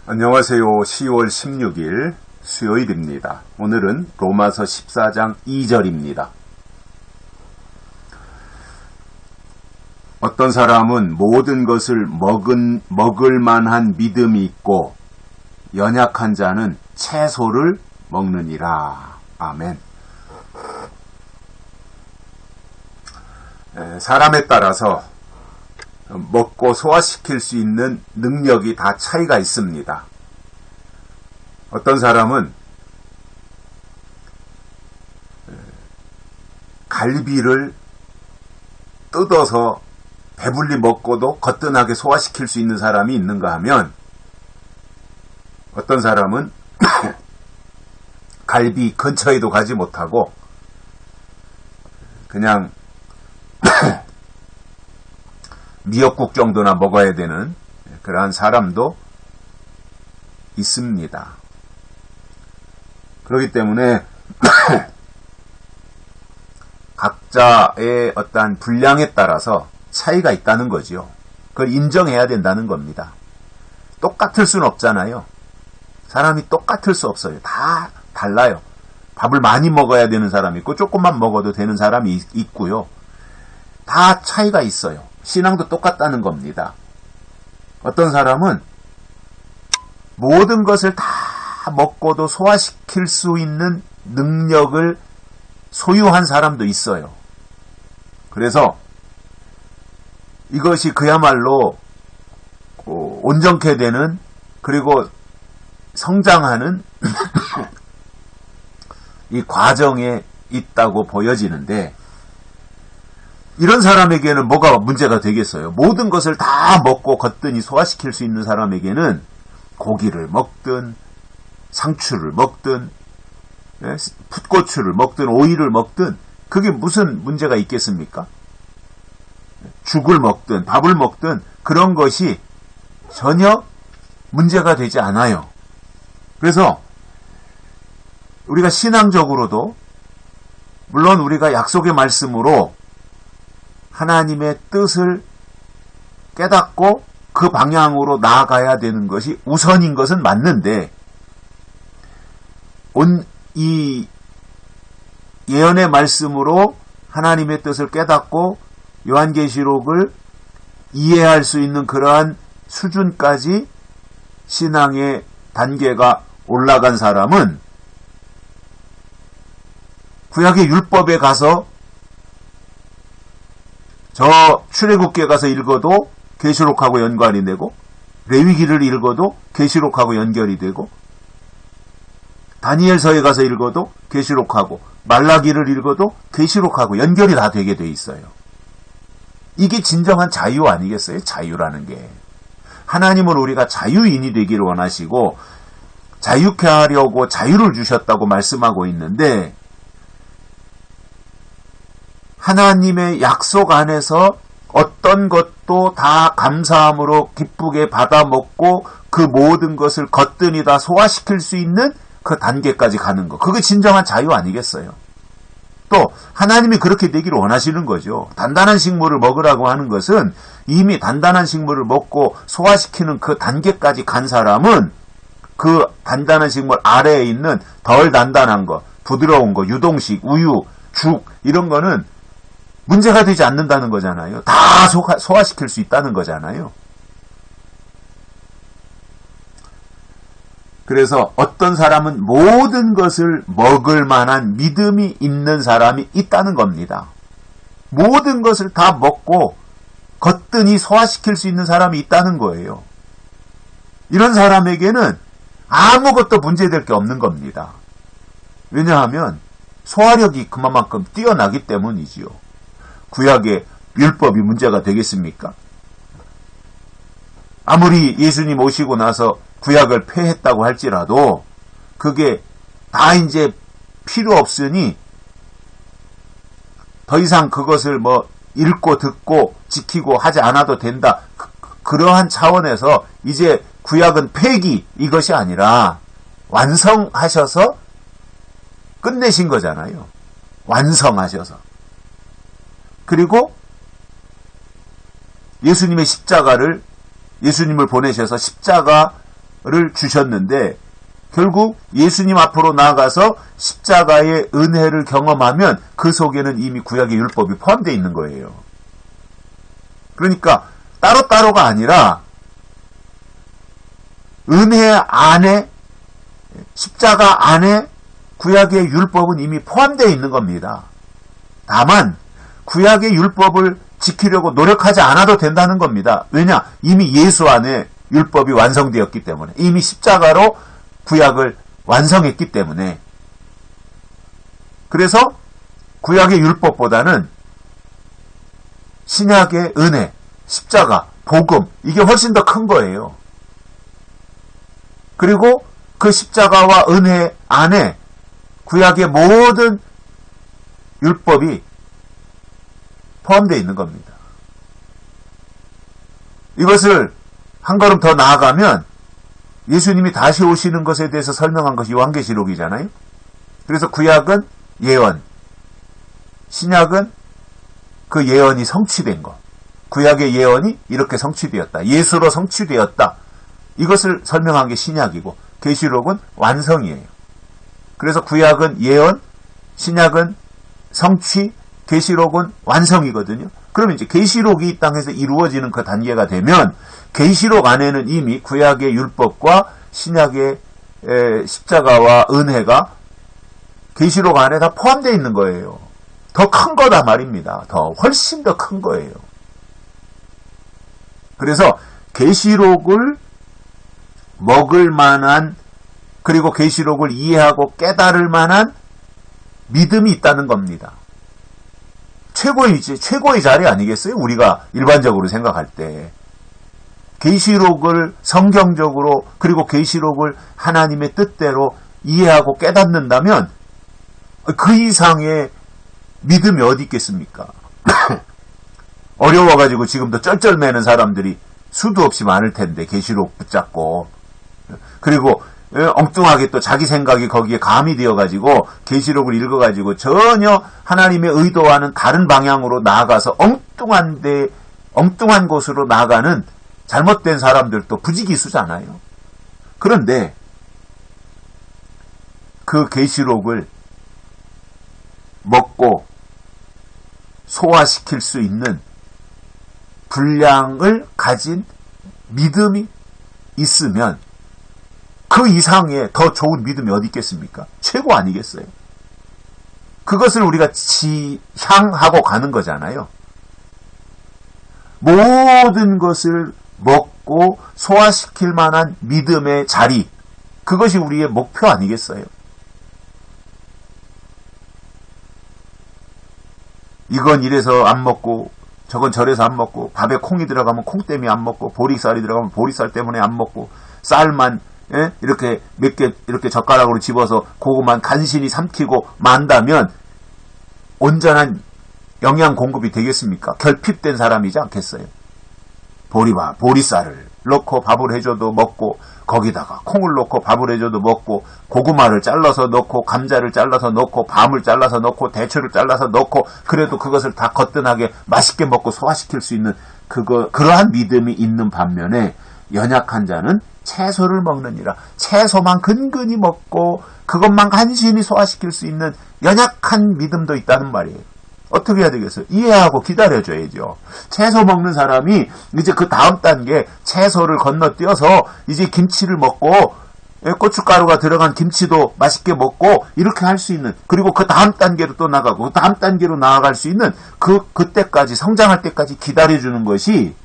안녕하세요. 10월 16일 수요일입니다. 오늘은 로마서 14장 2절입니다. 어떤 사람은 모든 것을 먹을 만한 믿음이 있고 연약한 자는 채소를 먹느니라. 아멘. 사람에 따라서 먹고 소화시킬 수 있는 능력이 다 차이가 있습니다. 어떤 사람은 갈비를 뜯어서 배불리 먹고도 거뜬하게 소화시킬 수 있는 사람이 있는가 하면 어떤 사람은 갈비 근처에도 가지 못하고 그냥 미역국 정도나 먹어야 되는 그러한 사람도 있습니다. 그렇기 때문에 각자의 어떠한 분량에 따라서 차이가 있다는 거지요. 그걸 인정해야 된다는 겁니다. 똑같을 수는 없잖아요. 사람이 똑같을 수 없어요. 다 달라요. 밥을 많이 먹어야 되는 사람이 있고 조금만 먹어도 되는 사람이 있고요. 다 차이가 있어요. 신앙도 똑같다는 겁니다. 어떤 사람은 모든 것을 다 먹고도 소화시킬 수 있는 능력을 소유한 사람도 있어요. 그래서 이것이 그야말로 온전케 되는 그리고 성장하는 이 과정에 있다고 보여지는데 이런 사람에게는 뭐가 문제가 되겠어요? 모든 것을 다 먹고 거뜬히 소화시킬 수 있는 사람에게는 고기를 먹든 상추를 먹든 풋고추를 먹든 오이를 먹든 그게 무슨 문제가 있겠습니까? 죽을 먹든 밥을 먹든 그런 것이 전혀 문제가 되지 않아요. 그래서 우리가 신앙적으로도 물론 우리가 약속의 말씀으로 하나님의 뜻을 깨닫고 그 방향으로 나아가야 되는 것이 우선인 것은 맞는데 이 예언의 말씀으로 하나님의 뜻을 깨닫고 요한계시록을 이해할 수 있는 그러한 수준까지 신앙의 단계가 올라간 사람은 구약의 율법에 가서 저 출애굽기에 가서 읽어도 계시록하고 연관이 되고 레위기를 읽어도 계시록하고 연결이 되고 다니엘서에 가서 읽어도 계시록하고 말라기를 읽어도 계시록하고 연결이 다 되게 돼 있어요. 이게 진정한 자유 아니겠어요? 자유라는 게. 하나님은 우리가 자유인이 되기를 원하시고 자유케 하려고 자유를 주셨다고 말씀하고 있는데 하나님의 약속 안에서 어떤 것도 다 감사함으로 기쁘게 받아 먹고 그 모든 것을 거뜬히 다 소화시킬 수 있는 그 단계까지 가는 거. 그게 진정한 자유 아니겠어요? 또 하나님이 그렇게 되기를 원하시는 거죠. 단단한 식물을 먹으라고 하는 것은 이미 단단한 식물을 먹고 소화시키는 그 단계까지 간 사람은 그 단단한 식물 아래에 있는 덜 단단한 거, 부드러운 거, 유동식, 우유, 죽 이런 거는 문제가 되지 않는다는 거잖아요. 다 소화시킬 수 있다는 거잖아요. 그래서 어떤 사람은 모든 것을 먹을 만한 믿음이 있는 사람이 있다는 겁니다. 모든 것을 다 먹고 거뜬히 소화시킬 수 있는 사람이 있다는 거예요. 이런 사람에게는 아무것도 문제될 게 없는 겁니다. 왜냐하면 소화력이 그만큼 뛰어나기 때문이지요. 구약의 율법이 문제가 되겠습니까? 아무리 예수님 오시고 나서 구약을 폐했다고 할지라도 그게 다 이제 필요 없으니 더 이상 그것을 읽고 듣고 지키고 하지 않아도 된다. 그러한 차원에서 이제 구약은 폐기 이것이 아니라 완성하셔서 끝내신 거잖아요. 완성하셔서. 그리고 예수님의 십자가를 예수님을 보내셔서 십자가 주셨는데 결국 예수님 앞으로 나아가서 십자가의 은혜를 경험하면 그 속에는 이미 구약의 율법이 포함되어 있는 거예요. 그러니까 따로따로가 아니라 은혜 안에, 십자가 안에 구약의 율법은 이미 포함되어 있는 겁니다. 다만 구약의 율법을 지키려고 노력하지 않아도 된다는 겁니다. 왜냐? 이미 예수 안에 율법이 완성되었기 때문에, 이미 십자가로 구약을 완성했기 때문에. 그래서 구약의 율법보다는 신약의 은혜, 십자가, 복음, 이게 훨씬 더 큰 거예요. 그리고 그 십자가와 은혜 안에 구약의 모든 율법이 포함되어 있는 겁니다. 이것을 한 걸음 더 나아가면 예수님이 다시 오시는 것에 대해서 설명한 것이 요한계시록이잖아요. 그래서 구약은 예언, 신약은 그 예언이 성취된 것. 구약의 예언이 이렇게 성취되었다. 예수로 성취되었다. 이것을 설명한 게 신약이고 계시록은 완성이에요. 그래서 구약은 예언, 신약은 성취, 계시록은 완성이거든요. 그러면 이제 계시록이 이 땅에서 이루어지는 그 단계가 되면 계시록 안에는 이미 구약의 율법과 신약의 십자가와 은혜가 계시록 안에 다 포함되어 있는 거예요. 더 큰 거다 말입니다. 훨씬 더 큰 거예요. 그래서 계시록을 먹을 만한, 그리고 계시록을 이해하고 깨달을 만한 믿음이 있다는 겁니다. 최고의 자리 아니겠어요? 우리가 일반적으로 생각할 때. 계시록을 성경적으로, 그리고 계시록을 하나님의 뜻대로 이해하고 깨닫는다면 그 이상의 믿음이 어디 있겠습니까? 어려워가지고 지금도 쩔쩔매는 사람들이 수도 없이 많을 텐데, 계시록 붙잡고. 그리고 엉뚱하게 또 자기 생각이 거기에 가미되어가지고 계시록을 읽어가지고 전혀 하나님의 의도와는 다른 방향으로 나아가서 엉뚱한 곳으로 나아가는 잘못된 사람들도 부지기수잖아요. 그런데 그 계시록을 먹고 소화시킬 수 있는 분량을 가진 믿음이 있으면 그 이상의 더 좋은 믿음이 어디 있겠습니까? 최고 아니겠어요? 그것을 우리가 지향하고 가는 거잖아요. 모든 것을 먹고 소화시킬 만한 믿음의 자리, 그것이 우리의 목표 아니겠어요? 이건 이래서 안 먹고 저건 저래서 안 먹고, 밥에 콩이 들어가면 콩 때문에 안 먹고, 보리쌀이 들어가면 보리쌀 때문에 안 먹고, 쌀만 이렇게 몇 개 이렇게 젓가락으로 집어서 그것만 간신히 삼키고 만다면 온전한 영양 공급이 되겠습니까? 결핍된 사람이지 않겠어요? 보리쌀을 넣고 밥을 해줘도 먹고, 거기다가 콩을 넣고 밥을 해줘도 먹고, 고구마를 잘라서 넣고, 감자를 잘라서 넣고, 밤을 잘라서 넣고, 대추를 잘라서 넣고, 그래도 그것을 다 거뜬하게 맛있게 먹고 소화시킬 수 있는 그러한 믿음이 있는 반면에, 연약한 자는 채소를 먹느니라. 채소만 근근히 먹고 그것만 간신히 소화시킬 수 있는 연약한 믿음도 있다는 말이에요. 어떻게 해야 되겠어요? 이해하고 기다려줘야죠. 채소 먹는 사람이 이제 그 다음 단계 채소를 건너뛰어서 이제 김치를 먹고, 고춧가루가 들어간 김치도 맛있게 먹고 이렇게 할 수 있는, 그리고 그 다음 단계로 또 나가고 그 다음 단계로 나아갈 수 있는 그때까지, 성장할 때까지 기다려주는 것이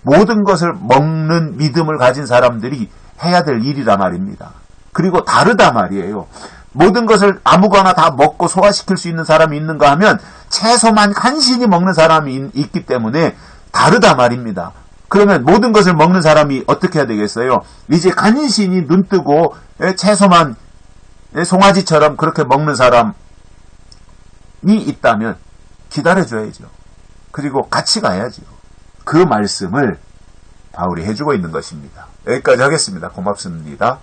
모든 것을 먹는 믿음을 가진 사람들이 해야 될 일이란 말입니다. 그리고 다르다 말이에요. 모든 것을 아무거나 다 먹고 소화시킬 수 있는 사람이 있는가 하면 채소만 간신히 먹는 사람이 있기 때문에 다르다 말입니다. 그러면 모든 것을 먹는 사람이 어떻게 해야 되겠어요? 이제 간신히 눈뜨고 채소만 송아지처럼 그렇게 먹는 사람이 있다면 기다려줘야죠. 그리고 같이 가야죠. 그 말씀을 바울이 해주고 있는 것입니다. 여기까지 하겠습니다. 고맙습니다.